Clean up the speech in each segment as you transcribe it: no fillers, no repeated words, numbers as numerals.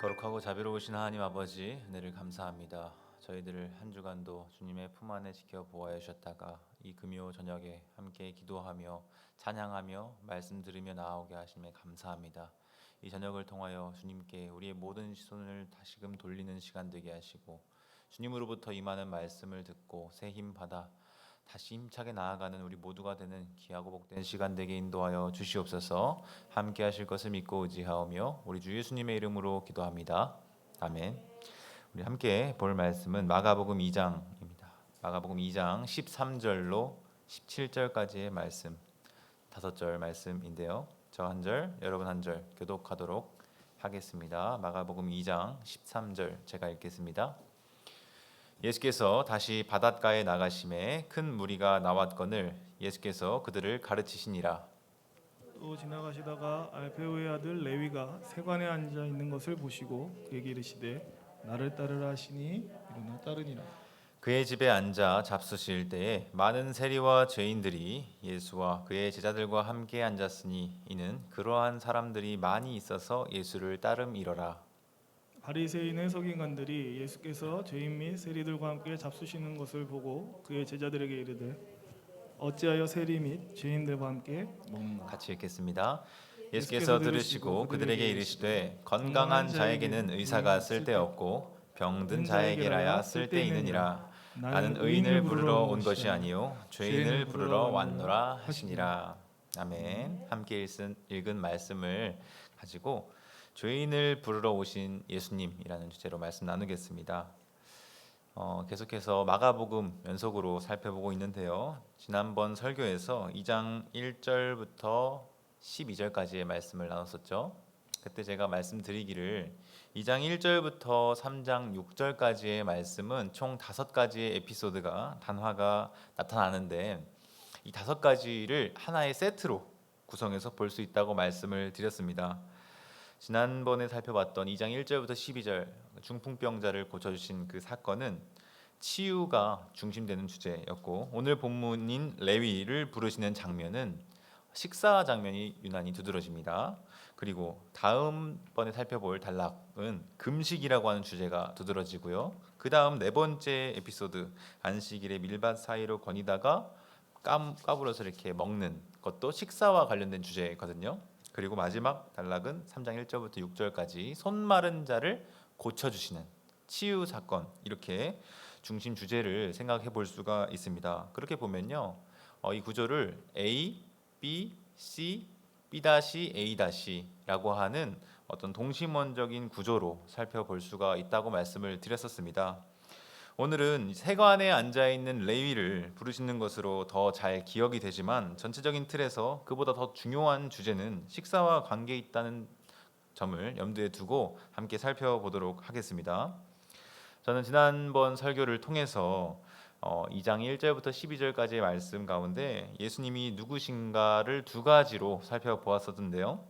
거룩하고 자비로우신 하나님 아버지, 은혜를 감사합니다. 저희들을 한 주간도 주님의 품 안에 지켜보아 주셨다가 이 금요 저녁에 함께 기도하며 찬양하며 말씀 들으며 나아오게 하심에 감사합니다. 이 저녁을 통하여 주님께 우리의 모든 시선을 다시금 돌리는 시간 되게 하시고, 주님으로부터 임하는 말씀을 듣고 새 힘 받아 다시 힘차게 나아가는 우리 모두가 되는 귀하고 복된 시간 되게 인도하여 주시옵소서. 함께 하실 것을 믿고 의지하오며 우리 주 예수님의 이름으로 기도합니다. 아멘. 우리 함께 볼 말씀은 마가복음 2장입니다. 마가복음 2장 13절로 17절까지의 말씀, 5절 말씀인데요. 저 한 절, 여러분 한 절 교독하도록 하겠습니다. 마가복음 2장 13절 제가 읽겠습니다. 예수께서 다시 바닷가에 나가심에 큰 무리가 나왔거늘 예수께서 그들을 가르치시니라. 또 지나가시다가 알페오의 아들 레위가 세관에 앉아 있는 것을 보시고 그에게 이르시되 나를 따르라 하시니 일어나 따르니라. 그의 집에 앉아 잡수실 때에 많은 세리와 죄인들이 예수와 그의 제자들과 함께 앉았으니 이는 그러한 사람들이 많이 있어서 예수를 따름이러라. 바리새인의 서기관들이 예수께서 죄인 및 세리들과 함께 잡수시는 것을 보고 그의 제자들에게 이르되 어찌하여 세리 및 죄인들과 함께 먹는가. 같이 읽겠습니다. 예수께서 들으시고 그들에게 이르시되 건강한 자에게는 의사가 쓸데없고 병든 자에게라야 쓸데있느니라. 나는 의인을 부르러 온 것이 아니요 죄인을 부르러 왔노라 하시니라. 아멘. 함께 읽은 말씀을 가지고 죄인을 부르러 오신 예수님이라는 주제로 말씀 나누겠습니다. 계속해서 마가복음 연속으로 살펴보고 있는데요. 지난번 설교에서 2장 1절부터 12절까지의 말씀을 나눴었죠. 그때 제가 말씀드리기를 2장 1절부터 3장 6절까지의 말씀은 총 5가지의 에피소드가 단화가 나타나는데 이 5가지를 하나의 세트로 구성해서 볼 수 있다고 말씀을 드렸습니다. 지난번에 살펴봤던 2장 1절부터 12절 중풍병자를 고쳐주신 그 사건은 치유가 중심되는 주제였고, 오늘 본문인 레위를 부르시는 장면은 식사 장면이 유난히 두드러집니다. 그리고 다음번에 살펴볼 단락은 금식이라고 하는 주제가 두드러지고요. 그 다음 4번째 에피소드 안식일에 밀밭 사이로 거니다가 까불어서 이렇게 먹는 것도 식사와 관련된 주제거든요. 그리고 마지막 단락은 3장 1절부터 6절까지 손 마른 자를 고쳐주시는 치유 사건, 이렇게 중심 주제를 생각해 볼 수가 있습니다. 그렇게 보면요, 이 구조를 A, B, C, B-A-라고 하는 어떤 동심원적인 구조로 살펴볼 수가 있다고 말씀을 드렸었습니다. 오늘은 세관에 앉아있는 레위를 부르시는 것으로 더 잘 기억이 되지만, 전체적인 틀에서 그보다 더 중요한 주제는 식사와 관계 있다는 점을 염두에 두고 함께 살펴보도록 하겠습니다. 저는 지난번 설교를 통해서 2장 1절부터 12절까지의 말씀 가운데 예수님이 누구신가를 2가지로 살펴보았었는데요.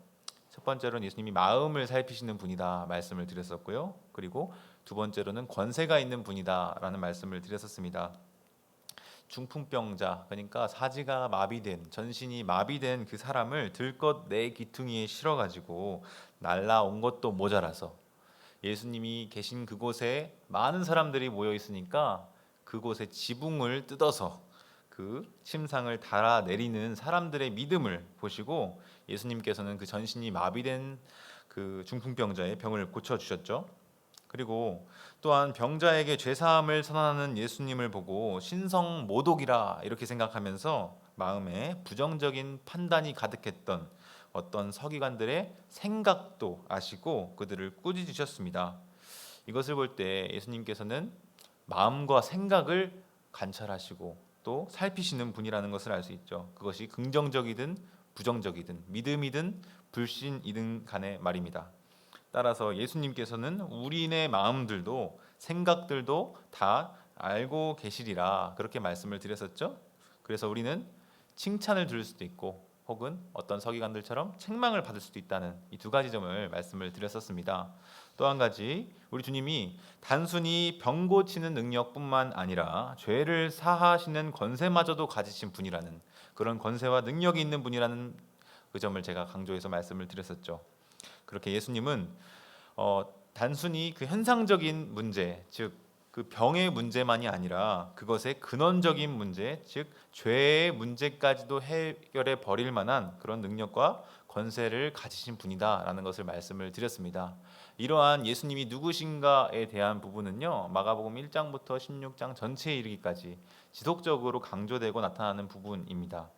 첫 번째로는 예수님이 마음을 살피시는 분이다 말씀을 드렸었고요. 그리고 2번째로는 권세가 있는 분이다라는 말씀을 드렸었습니다. 중풍병자, 그러니까 사지가 마비된, 전신이 마비된 그 사람을 들것 내 귀퉁이에 실어가지고 날라온 것도 모자라서 예수님이 계신 그곳에 많은 사람들이 모여 있으니까 그곳의 지붕을 뜯어서 그 침상을 달아내리는 사람들의 믿음을 보시고 예수님께서는 그 전신이 마비된 그 중풍병자의 병을 고쳐주셨죠. 그리고 또한 병자에게 죄사함을 선언하는 예수님을 보고 신성모독이라 이렇게 생각하면서 마음에 부정적인 판단이 가득했던 어떤 서기관들의 생각도 아시고 그들을 꾸짖으셨습니다. 이것을 볼 때 예수님께서는 마음과 생각을 관찰하시고 또 살피시는 분이라는 것을 알 수 있죠. 그것이 긍정적이든 부정적이든 믿음이든 불신이든 간의 말입니다. 따라서 예수님께서는 우리의 마음들도 생각들도 다 알고 계시리라 그렇게 말씀을 드렸었죠. 그래서 우리는 칭찬을 들을 수도 있고 혹은 어떤 서기관들처럼 책망을 받을 수도 있다는 이 2가지 점을 말씀을 드렸었습니다. 또 한 가지, 우리 주님이 단순히 병 고치는 능력뿐만 아니라 죄를 사하시는 권세마저도 가지신 분이라는, 그런 권세와 능력이 있는 분이라는 그 점을 제가 강조해서 말씀을 드렸었죠. 그렇게 예수님은 단순히 그 현상적인 문제, 즉 그 병의 문제만이 아니라 그것의 근원적인 문제, 즉 죄의 문제까지도 해결해 버릴 만한 그런 능력과 권세를 가지신 분이다라는 것을 말씀을 드렸습니다. 이러한 예수님이 누구신가에 대한 부분은요, 마가복음 1장부터 16장 전체에 이르기까지 지속적으로 강조되고 나타나는 부분입니다.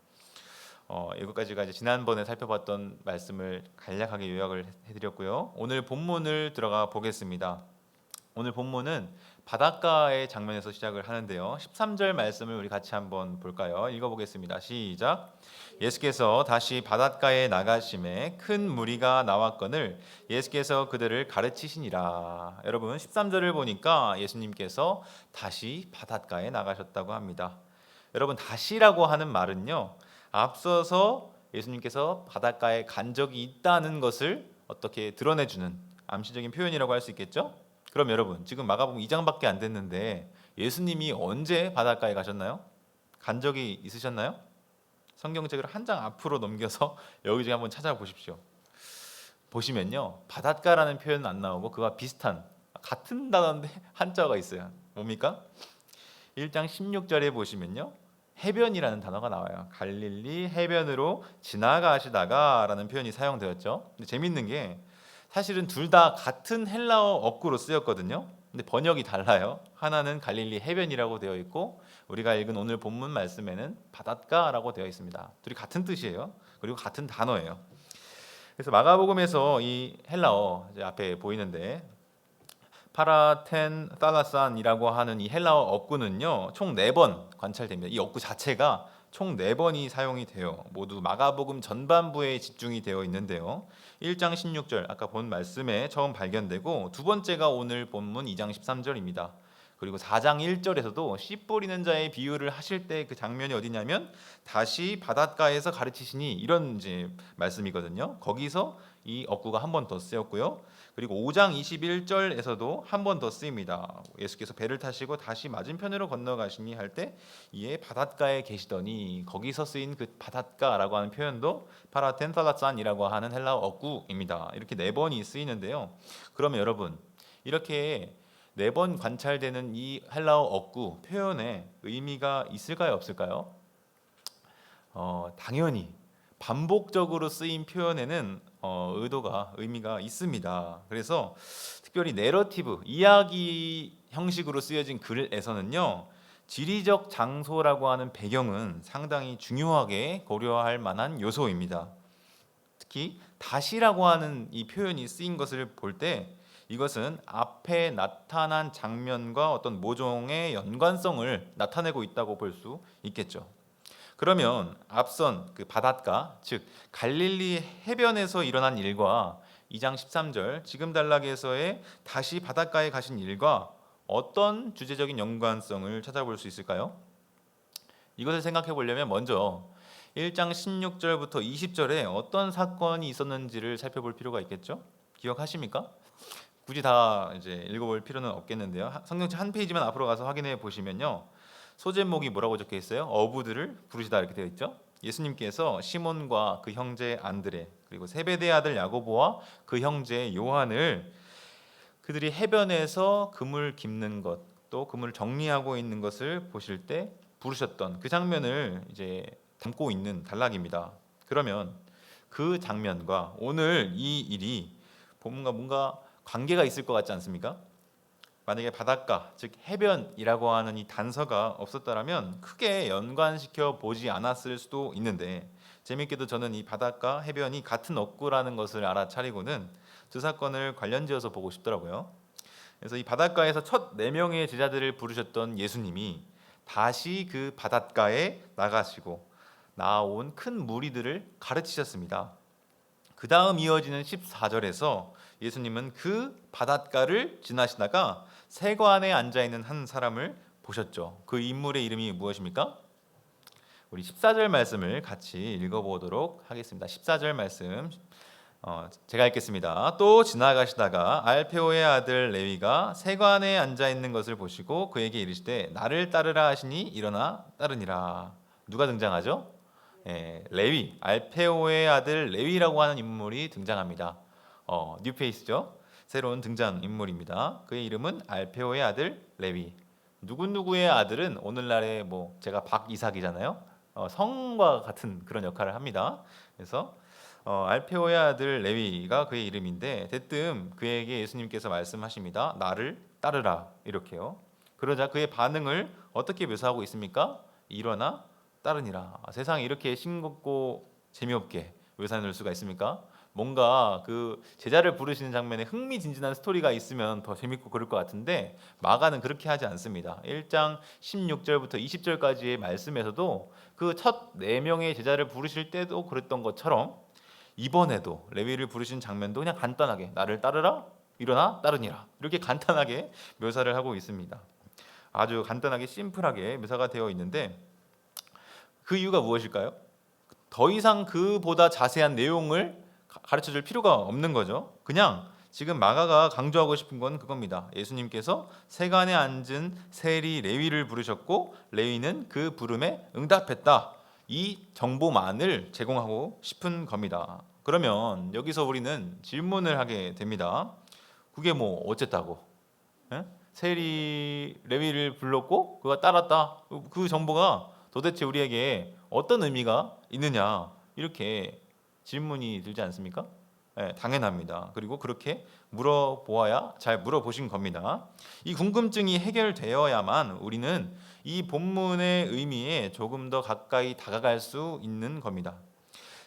이것까지가 이제 지난번에 살펴봤던 말씀을 간략하게 요약을 해드렸고요. 오늘 본문을 들어가 보겠습니다. 오늘 본문은 바닷가의 장면에서 시작을 하는데요. 13절 말씀을 우리 같이 한번 볼까요? 읽어보겠습니다. 시작. 예수께서 다시 바닷가에 나가심에 큰 무리가 나왔거늘 예수께서 그들을 가르치시니라. 여러분 13절을 보니까 예수님께서 다시 바닷가에 나가셨다고 합니다. 여러분 다시라고 하는 말은요, 앞서서 예수님께서 바닷가에 간 적이 있다는 것을 어떻게 드러내주는 암시적인 표현이라고 할 수 있겠죠? 그럼 여러분 지금 마가복음 2장밖에 안 됐는데 예수님이 언제 바닷가에 가셨나요? 간 적이 있으셨나요? 성경책을 한 장 앞으로 넘겨서 여기저기 한번 찾아보십시오. 보시면요, 바닷가라는 표현은 안 나오고 그와 비슷한 같은 단어인데 한자가 있어요. 뭡니까? 1장 16절에 보시면요, 해변이라는 단어가 나와요. 갈릴리 해변으로 지나가시다가 라는 표현이 사용되었죠. 근데 재밌는 게 사실은 둘 다 같은 헬라어 어구로 쓰였거든요. 근데 번역이 달라요. 하나는 갈릴리 해변이라고 되어 있고 우리가 읽은 오늘 본문 말씀에는 바닷가라고 되어 있습니다. 둘이 같은 뜻이에요. 그리고 같은 단어예요. 그래서 마가복음에서 이 헬라어 이제 앞에 보이는데 파라텐 살라산이라고 하는 이 헬라어 어구는요, 총 4번 관찰됩니다. 이 어구 자체가 총 4번이 사용이 돼요. 모두 마가복음 전반부에 집중이 되어 있는데요. 1장 16절 아까 본 말씀에 처음 발견되고 두 번째가 오늘 본문 2장 13절입니다. 그리고 4장 1절에서도 씨 뿌리는 자의 비유를 하실 때 그 장면이 어디냐면 다시 바닷가에서 가르치시니 이런 이제 말씀이거든요. 거기서 이 어구가 한 번 더 쓰였고요. 그리고 5장 21절에서도 한 번 더 쓰입니다. 예수께서 배를 타시고 다시 맞은편으로 건너가시니 할 때 이에 바닷가에 계시더니 거기서 쓰인 그 바닷가라고 하는 표현도 파라텐살라산이라고 하는 헬라어 어구입니다. 이렇게 4번이 쓰이는데요. 그러면 여러분 이렇게 4번 관찰되는 이 헬라어 어구 표현에 의미가 있을까요, 없을까요? 당연히 반복적으로 쓰인 표현에는 의미가 있습니다. 그래서 특별히 내러티브, 이야기 형식으로 쓰여진 글에서는요, 지리적 장소라고 하는 배경은 상당히 중요하게 고려할 만한 요소입니다. 특히 다시라고 하는 이 표현이 쓰인 것을 볼 때 이것은 앞에 나타난 장면과 어떤 모종의 연관성을 나타내고 있다고 볼 수 있겠죠. 그러면 앞선 그 바닷가, 즉 갈릴리 해변에서 일어난 일과 2장 13절 지금 단락에서의 다시 바닷가에 가신 일과 어떤 주제적인 연관성을 찾아볼 수 있을까요? 이것을 생각해 보려면 먼저 1장 16절부터 20절에 어떤 사건이 있었는지를 살펴볼 필요가 있겠죠? 기억하십니까? 굳이 다 이제 읽어볼 필요는 없겠는데요. 성경책 한 페이지만 앞으로 가서 확인해 보시면요, 소제목이 뭐라고 적혀 있어요? 어부들을 부르시다 이렇게 되어 있죠. 예수님께서 시몬과 그 형제 안드레 그리고 세베대 아들 야고보와 그 형제 요한을 그들이 해변에서 그물 깁는 것, 또 그물을 정리하고 있는 것을 보실 때 부르셨던 그 장면을 이제 담고 있는 단락입니다. 그러면 그 장면과 오늘 이 일이 뭔가 관계가 있을 것 같지 않습니까? 만약에 바닷가, 즉 해변이라고 하는 이 단서가 없었더라면 크게 연관시켜 보지 않았을 수도 있는데, 재밌게도 저는 이 바닷가, 해변이 같은 어구라는 것을 알아차리고는 두 사건을 관련지어서 보고 싶더라고요. 그래서 이 바닷가에서 첫 4명의 제자들을 부르셨던 예수님이 다시 그 바닷가에 나가시고 나온 큰 무리들을 가르치셨습니다. 그 다음 이어지는 14절에서 예수님은 그 바닷가를 지나시다가 세관에 앉아있는 한 사람을 보셨죠. 그 인물의 이름이 무엇입니까? 우리 14절 말씀을 같이 읽어보도록 하겠습니다. 14절 말씀 제가 읽겠습니다. 또 지나가시다가 알페오의 아들 레위가 세관에 앉아있는 것을 보시고 그에게 이르시되 나를 따르라 하시니 일어나 따르니라. 누가 등장하죠? 레위, 알페오의 아들 레위라고 하는 인물이 등장합니다. 뉴페이스죠. 새로운 등장 인물입니다. 그의 이름은 알페오의 아들 레위. 누구누구의 아들은 오늘날의 뭐 제가 박이삭이잖아요. 성과 같은 그런 역할을 합니다. 그래서 알페오의 아들 레위가 그의 이름인데 대뜸 그에게 예수님께서 말씀하십니다. 나를 따르라 이렇게요. 그러자 그의 반응을 어떻게 묘사하고 있습니까? 일어나 따르니라. 세상에 이렇게 싱겁고 재미없게 묘사해 놓을 수가 있습니까? 뭔가 그 제자를 부르시는 장면에 흥미진진한 스토리가 있으면 더 재밌고 그럴 것 같은데 마가는 그렇게 하지 않습니다. 1장 16절부터 20절까지의 말씀에서도 그 첫 4명의 제자를 부르실 때도 그랬던 것처럼 이번에도 레위를 부르신 장면도 그냥 간단하게 나를 따르라 일어나 따르니라 이렇게 간단하게 묘사를 하고 있습니다. 아주 간단하게 심플하게 묘사가 되어 있는데 그 이유가 무엇일까요? 더 이상 그보다 자세한 내용을 가르쳐 줄 필요가 없는 거죠. 그냥 지금 마가가 강조하고 싶은 건 그겁니다. 예수님께서 세간에 앉은 세리 레위를 부르셨고 레위는 그 부름에 응답했다. 이 정보만을 제공하고 싶은 겁니다. 그러면 여기서 우리는 질문을 하게 됩니다. 그게 뭐 어쨌다고? 예? 세리 레위를 불렀고 그가 따랐다. 그 정보가 도대체 우리에게 어떤 의미가 있느냐 이렇게 질문이 들지 않습니까? 네, 당연합니다. 그리고 그렇게 물어보아야 잘 물어보신 겁니다. 이 궁금증이 해결되어야만 우리는 이 본문의 의미에 조금 더 가까이 다가갈 수 있는 겁니다.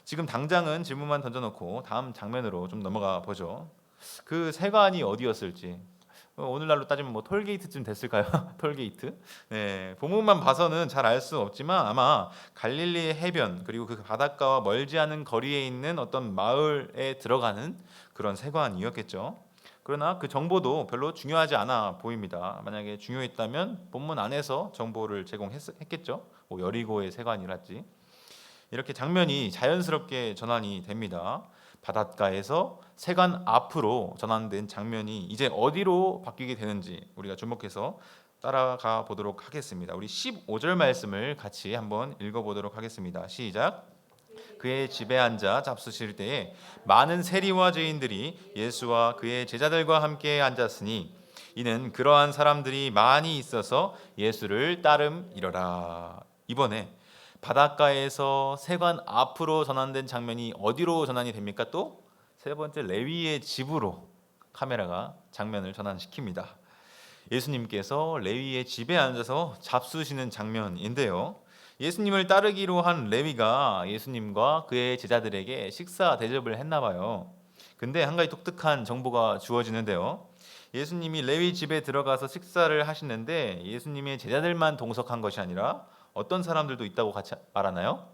지금 당장은 질문만 던져놓고 다음 장면으로 좀 넘어가 보죠. 그 세관이 어디였을지 오늘날로 따지면 뭐 톨게이트쯤 됐을까요? 톨게이트. 네, 본문만 봐서는 잘 알 수 없지만 아마 갈릴리의 해변 그리고 그 바닷가와 멀지 않은 거리에 있는 어떤 마을에 들어가는 그런 세관이었겠죠. 그러나 그 정보도 별로 중요하지 않아 보입니다. 만약에 중요했다면 본문 안에서 정보를 제공했겠죠. 뭐 여리고의 세관이랄지. 이렇게 장면이 자연스럽게 전환이 됩니다. 바닷가에서 세관 앞으로 전환된 장면이 이제 어디로 바뀌게 되는지 우리가 주목해서 따라가 보도록 하겠습니다. 우리 15절 말씀을 같이 한번 읽어보도록 하겠습니다. 시작. 그의 집에 앉아 잡수실 때에 많은 세리와 죄인들이 예수와 그의 제자들과 함께 앉았으니 이는 그러한 사람들이 많이 있어서 예수를 따름이러라. 이번에 바닷가에서 세관 앞으로 전환된 장면이 어디로 전환이 됩니까? 또 세 번째 레위의 집으로 카메라가 장면을 전환시킵니다. 예수님께서 레위의 집에 앉아서 잡수시는 장면인데요. 예수님을 따르기로 한 레위가 예수님과 그의 제자들에게 식사 대접을 했나 봐요. 근데 한 가지 독특한 정보가 주어지는데요. 예수님이 레위 집에 들어가서 식사를 하시는데 예수님의 제자들만 동석한 것이 아니라 어떤 사람들도 있다고 같이 말하나요?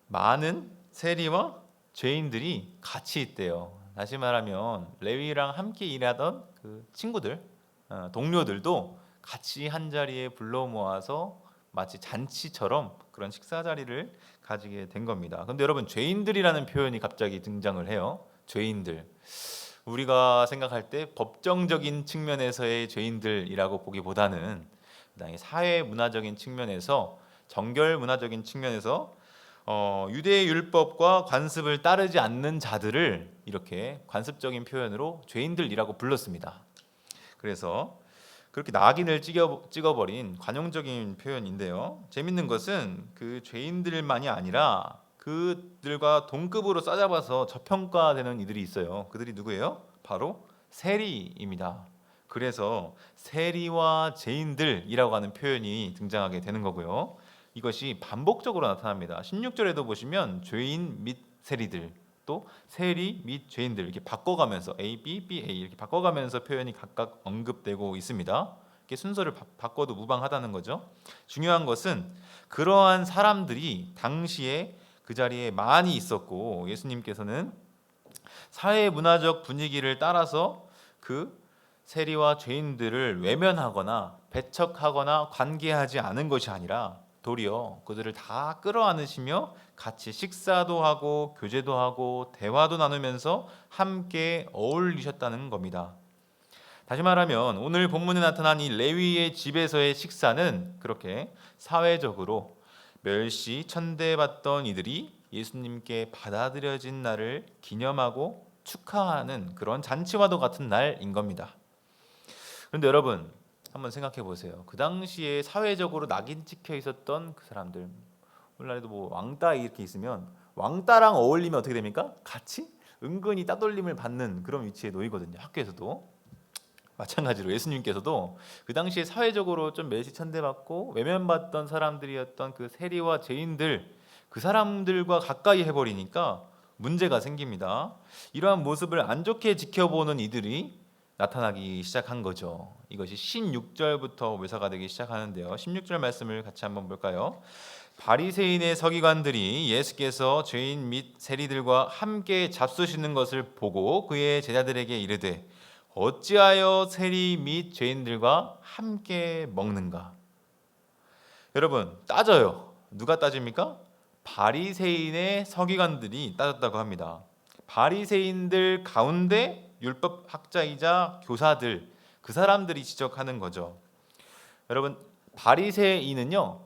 많은 세리와 죄인들이 같이 있대요. 다시 말하면 레위랑 함께 일하던 그 친구들, 동료들도 같이 한 자리에 불러 모아서 마치 잔치처럼 그런 식사 자리를 가지게 된 겁니다. 그런데 여러분 죄인들이라는 표현이 갑자기 등장을 해요. 죄인들. 우리가 생각할 때 법정적인 측면에서의 죄인들이라고 보기보다는 사회 문화적인 측면에서 정결 문화적인 측면에서 유대의 율법과 관습을 따르지 않는 자들을 이렇게 관습적인 표현으로 죄인들이라고 불렀습니다. 그래서 그렇게 낙인을 찍어버린 관용적인 표현인데요. 재밌는 것은 그 죄인들만이 아니라 그들과 동급으로 싸잡아서 저평가되는 이들이 있어요. 그들이 누구예요? 바로 세리입니다. 그래서 세리와 죄인들이라고 하는 표현이 등장하게 되는 거고요. 이것이 반복적으로 나타납니다. 16절에도 보시면 죄인 및 세리들, 또 세리 및 죄인들 이렇게 바꿔가면서 A, B, B, A 이렇게 바꿔가면서 표현이 각각 언급되고 있습니다. 이렇게 순서를 바꿔도 무방하다는 거죠. 중요한 것은 그러한 사람들이 당시에 그 자리에 많이 있었고 예수님께서는 사회 문화적 분위기를 따라서 그 세리와 죄인들을 외면하거나 배척하거나 관계하지 않은 것이 아니라 도리어 그들을 다 끌어안으시며 같이 식사도 하고 교제도 하고 대화도 나누면서 함께 어울리셨다는 겁니다. 다시 말하면 오늘 본문에 나타난 이 레위의 집에서의 식사는 그렇게 사회적으로 멸시 천대받던 이들이 예수님께 받아들여진 날을 기념하고 축하하는 그런 잔치와도 같은 날인 겁니다. 그런데 여러분 한번 생각해 보세요. 그 당시에 사회적으로 낙인 찍혀 있었던 그 사람들, 오늘날에도 뭐 왕따 이렇게 있으면 왕따랑 어울리면 어떻게 됩니까? 같이 은근히 따돌림을 받는 그런 위치에 놓이거든요. 학교에서도 마찬가지로 예수님께서도 그 당시에 사회적으로 좀 멸시천대받고 외면받던 사람들이었던 그 세리와 죄인들, 그 사람들과 가까이 해버리니까 문제가 생깁니다. 이러한 모습을 안 좋게 지켜보는 이들이 나타나기 시작한 거죠. 이것이 16절부터 묘사가 되기 시작하는데요. 16절 말씀을 같이 한번 볼까요? 바리새인의 서기관들이 예수께서 죄인 및 세리들과 함께 잡수시는 것을 보고 그의 제자들에게 이르되 어찌하여 세리 및 죄인들과 함께 먹는가? 여러분 따져요. 누가 따집니까? 바리새인의 서기관들이 따졌다고 합니다. 바리새인들 가운데 율법 학자이자 교사들, 그 사람들이 지적하는 거죠. 여러분 바리새인은요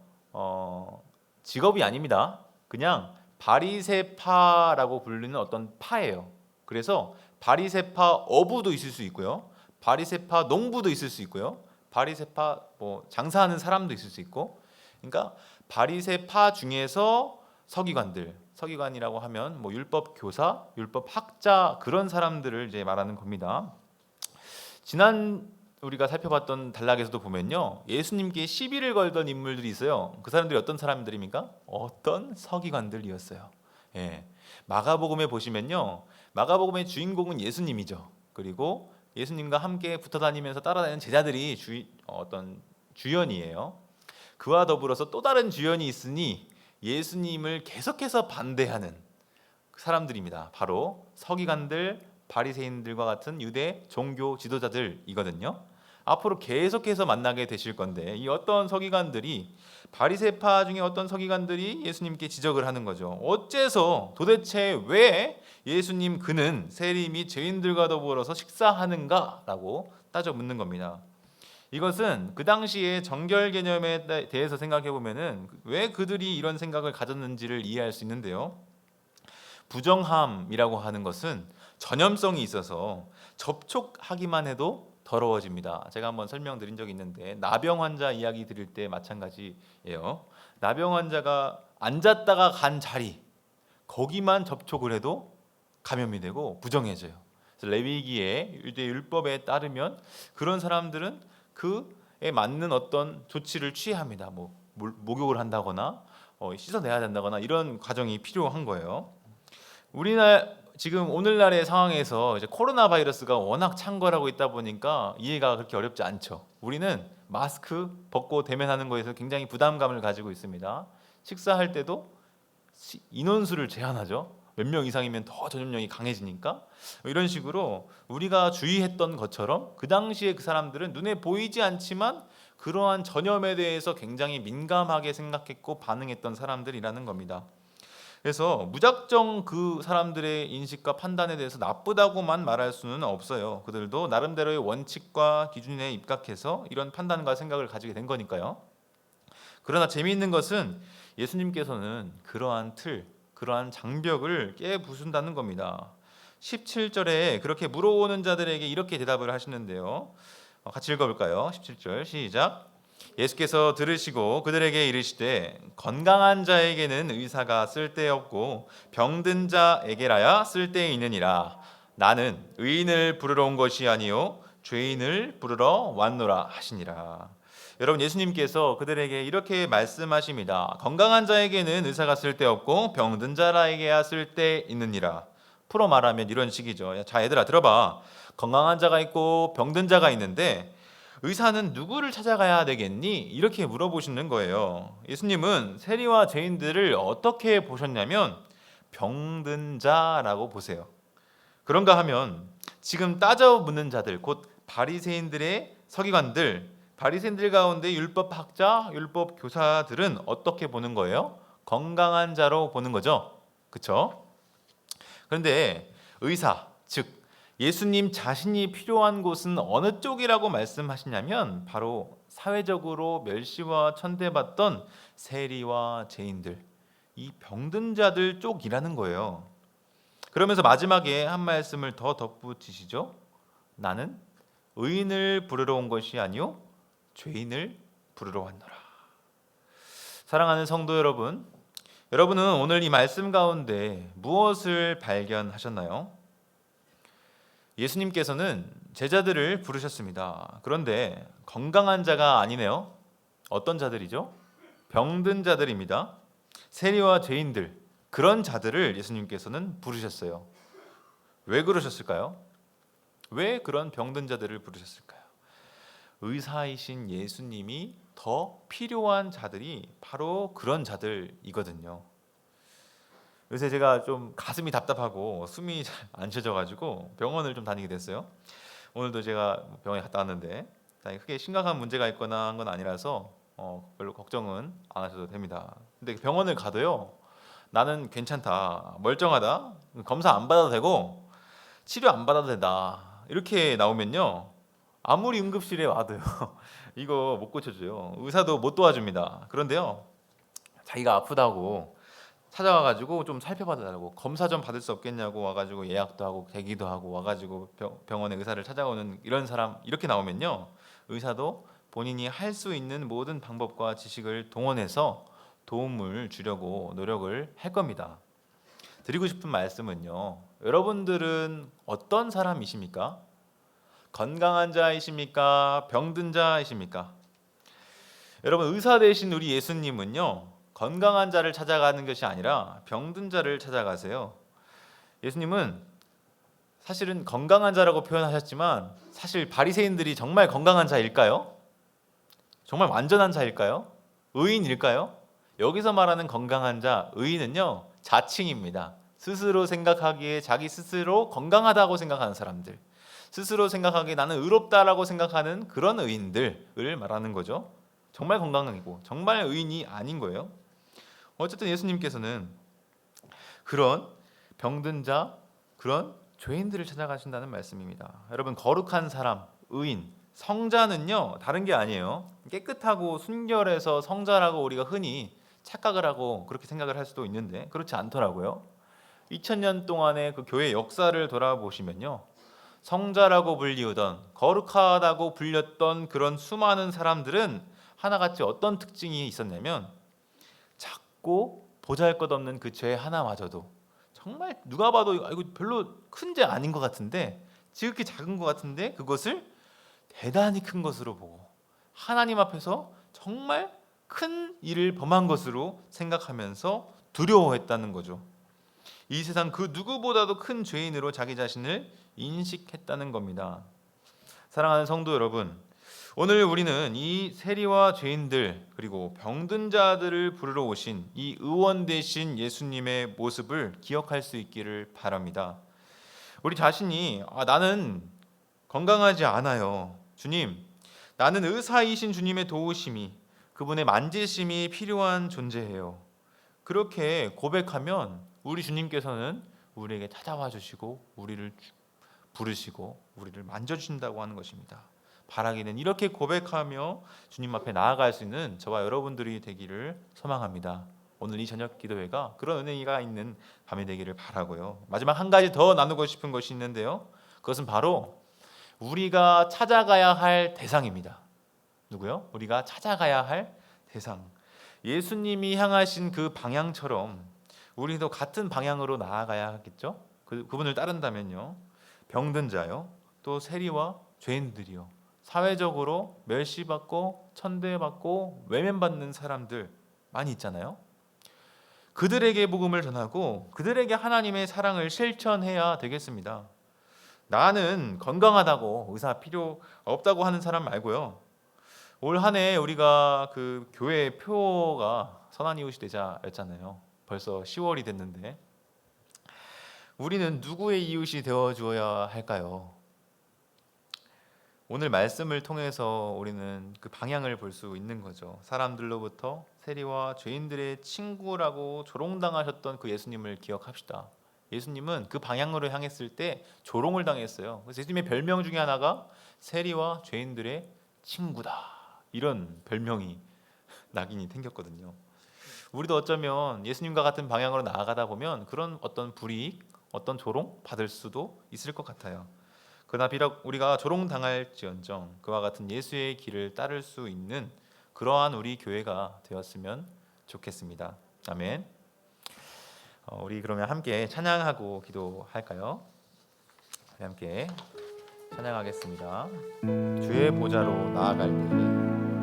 직업이 아닙니다. 그냥 바리새파라고 부르는 어떤 파예요. 그래서 바리새파 어부도 있을 수 있고요, 바리새파 농부도 있을 수 있고요, 바리새파 뭐 장사하는 사람도 있을 수 있고, 그러니까 바리새파 중에서 서기관들, 서기관이라고 하면 뭐 율법 교사, 율법 학자 그런 사람들을 이제 말하는 겁니다. 지난 우리가 살펴봤던 단락에서도 보면요, 예수님께 시비를 걸던 인물들이 있어요. 그 사람들이 어떤 사람들입니까? 어떤 서기관들이었어요. 예. 마가복음에 보시면요, 마가복음의 주인공은 예수님이죠. 그리고 예수님과 함께 붙어 다니면서 따라다니는 제자들이 어떤 주연이에요. 그와 더불어서 또 다른 주연이 있으니 예수님을 계속해서 반대하는 사람들입니다. 바로 서기관들, 바리새인들과 같은 유대 종교 지도자들이거든요. 앞으로 계속해서 만나게 되실 건데, 이 어떤 서기관들이, 바리새파 중에 어떤 서기관들이 예수님께 지적을 하는 거죠. 어째서 도대체 왜 예수님 그는 세리 및 죄인들과 더불어서 식사하는가라고 따져 묻는 겁니다. 이것은 그 당시의 정결 개념에 대해서 생각해 보면은 왜 그들이 이런 생각을 가졌는지를 이해할 수 있는데요. 부정함이라고 하는 것은 전염성이 있어서 접촉하기만 해도 더러워집니다. 제가 한번 설명드린 적이 있는데, 나병 환자 이야기 드릴 때 마찬가지예요. 나병 환자가 앉았다가 간 자리, 거기만 접촉을 해도 감염이 되고 부정해져요. 그래서 레위기의 유대 율법에 따르면 그런 사람들은 그에 맞는 어떤 조치를 취합니다. 뭐 목욕을 한다거나 씻어내야 된다거나 이런 과정이 필요한 거예요. 우리나라 지금 오늘날의 상황에서 이제 코로나 바이러스가 워낙 창궐하고 있다 보니까 이해가 그렇게 어렵지 않죠. 우리는 마스크 벗고 대면하는 거에서 굉장히 부담감을 가지고 있습니다. 식사할 때도 인원수를 제한하죠. 몇 명 이상이면 더 전염력이 강해지니까. 이런 식으로 우리가 주의했던 것처럼 그 당시에 그 사람들은 눈에 보이지 않지만 그러한 전염에 대해서 굉장히 민감하게 생각했고 반응했던 사람들이라는 겁니다. 그래서 무작정 그 사람들의 인식과 판단에 대해서 나쁘다고만 말할 수는 없어요. 그들도 나름대로의 원칙과 기준에 입각해서 이런 판단과 생각을 가지게 된 거니까요. 그러나 재미있는 것은 예수님께서는 그러한 틀, 그러한 장벽을 깨부순다는 겁니다. 17절에 그렇게 물어오는 자들에게 이렇게 대답을 하시는데요. 같이 읽어볼까요? 17절 시작. 예수께서 들으시고 그들에게 이르시되 건강한 자에게는 의사가 쓸데없고 병든 자에게라야 쓸데 있느니라. 나는 의인을 부르러 온 것이 아니요 죄인을 부르러 왔노라 하시니라. 여러분 예수님께서 그들에게 이렇게 말씀하십니다. 건강한 자에게는 의사가 쓸데없고 병든 자에게야 쓸데 있느니라. 풀어 말하면 이런 식이죠. 자 얘들아 들어봐. 건강한 자가 있고 병든 자가 있는데 의사는 누구를 찾아가야 되겠니? 이렇게 물어보시는 거예요. 예수님은 세리와 죄인들을 어떻게 보셨냐면 병든 자라고 보세요. 그런가 하면 지금 따져 묻는 자들, 곧 바리새인들의 서기관들, 바리새인들 가운데 율법 학자, 율법 교사들은 어떻게 보는 거예요? 건강한 자로 보는 거죠. 그렇죠? 그런데 의사, 즉 예수님 자신이 필요한 곳은 어느 쪽이라고 말씀하시냐면 바로 사회적으로 멸시와 천대받던 세리와 죄인들, 이 병든 자들 쪽이라는 거예요. 그러면서 마지막에 한 말씀을 더 덧붙이시죠. 나는 의인을 부르러 온 것이 아니요 죄인을 부르러 왔노라. 사랑하는 성도 여러분, 여러분은 오늘 이 말씀 가운데 무엇을 발견하셨나요? 예수님께서는 제자들을 부르셨습니다. 그런데 건강한 자가 아니네요. 어떤 자들이죠? 병든 자들입니다. 세리와 죄인들, 그런 자들을 예수님께서는 부르셨어요. 왜 그러셨을까요? 왜 그런 병든 자들을 부르셨을까요? 의사이신 예수님이 더 필요한 자들이 바로 그런 자들이거든요. 요새 제가 좀 가슴이 답답하고 숨이 잘 안 쉬어져가지고 병원을 좀 다니게 됐어요. 오늘도 제가 병원에 갔다 왔는데 크게 심각한 문제가 있거나 한 건 아니라서 별로 걱정은 안 하셔도 됩니다. 근데 병원을 가도요, 나는 괜찮다, 멀쩡하다, 검사 안 받아도 되고 치료 안 받아도 된다 이렇게 나오면요, 아무리 응급실에 와도요 이거 못 고쳐줘요. 의사도 못 도와줍니다. 그런데요, 자기가 아프다고 찾아와가지고 좀 살펴봐달라고, 검사 좀 받을 수 없겠냐고 와가지고 예약도 하고 대기도 하고 와가지고 병원에 의사를 찾아오는 이런 사람 이렇게 나오면요, 의사도 본인이 할 수 있는 모든 방법과 지식을 동원해서 도움을 주려고 노력을 할 겁니다. 드리고 싶은 말씀은요, 여러분들은 어떤 사람이십니까? 건강한 자이십니까? 병든 자이십니까? 여러분, 의사 되신 우리 예수님은요, 건강한 자를 찾아가는 것이 아니라 병든 자를 찾아가세요. 예수님은 사실은 건강한 자라고 표현하셨지만 사실 바리새인들이 정말 건강한 자일까요? 정말 완전한 자일까요? 의인일까요? 여기서 말하는 건강한 자, 의인은요, 자칭입니다. 스스로 생각하기에 자기 스스로 건강하다고 생각하는 사람들, 스스로 생각하기에 나는 의롭다라고 생각하는 그런 의인들을 말하는 거죠. 정말 건강이고 정말 의인이 아닌 거예요. 어쨌든 예수님께서는 그런 병든 자, 그런 죄인들을 찾아가신다는 말씀입니다. 여러분, 거룩한 사람, 의인, 성자는요, 다른 게 아니에요. 깨끗하고 순결해서 성자라고 우리가 흔히 착각을 하고 그렇게 생각을 할 수도 있는데 그렇지 않더라고요. 2000년 동안의 그 교회 역사를 돌아보시면요, 성자라고 불리우던, 거룩하다고 불렸던 그런 수많은 사람들은 하나같이 어떤 특징이 있었냐면, 작고 보잘것없는 그 죄 하나마저도 정말 누가 봐도 이거 별로 큰 죄 아닌 것 같은데, 지극히 작은 것 같은데 그것을 대단히 큰 것으로 보고 하나님 앞에서 정말 큰 일을 범한 것으로 생각하면서 두려워했다는 거죠. 이 세상 그 누구보다도 큰 죄인으로 자기 자신을 인식했다는 겁니다. 사랑하는 성도 여러분, 오늘 우리는 이 세리와 죄인들 그리고 병든 자들을 부르러 오신 이 의원 되신 예수님의 모습을 기억할 수 있기를 바랍니다. 우리 자신이 나는 건강하지 않아요, 주님, 나는 의사이신 주님의 도우심이, 그분의 만지심이 필요한 존재예요, 그렇게 고백하면 우리 주님께서는 우리에게 찾아와 주시고 우리를 부르시고 우리를 만져주신다고 하는 것입니다. 바라기는 이렇게 고백하며 주님 앞에 나아갈 수 있는 저와 여러분들이 되기를 소망합니다. 오늘 이 저녁 기도회가 그런 은혜가 있는 밤이 되기를 바라고요. 마지막 한 가지 더 나누고 싶은 것이 있는데요, 그것은 바로 우리가 찾아가야 할 대상입니다. 누구요? 우리가 찾아가야 할 대상. 예수님이 향하신 그 방향처럼 우리도 같은 방향으로 나아가야 하겠죠? 그분을 따른다면요. 병든 자요, 또 세리와 죄인들이요, 사회적으로 멸시받고 천대받고 외면받는 사람들 많이 있잖아요. 그들에게 복음을 전하고 그들에게 하나님의 사랑을 실천해야 되겠습니다. 나는 건강하다고 의사 필요 없다고 하는 사람 말고요. 올 한 해 우리가 그 교회 표가 선한 이웃이 되자였잖아요. 벌써 10월이 됐는데 우리는 누구의 이웃이 되어 주어야 할까요? 오늘 말씀을 통해서 우리는 그 방향을 볼 수 있는 거죠. 사람들로부터 세리와 죄인들의 친구라고 조롱당하셨던 그 예수님을 기억합시다. 예수님은 그 방향으로 향했을 때 조롱을 당했어요. 그래서 예수님의 별명 중에 하나가 세리와 죄인들의 친구다, 이런 별명이 낙인이 생겼거든요. 우리도 어쩌면 예수님과 같은 방향으로 나아가다 보면 그런 어떤 불이익, 어떤 조롱 받을 수도 있을 것 같아요. 그러나 비록 우리가 조롱당할지언정 그와 같은 예수의 길을 따를 수 있는 그러한 우리 교회가 되었으면 좋겠습니다. 아멘. 우리 그러면 함께 찬양하고 기도할까요? 함께 찬양하겠습니다. 주의 보좌로 나아갈 때에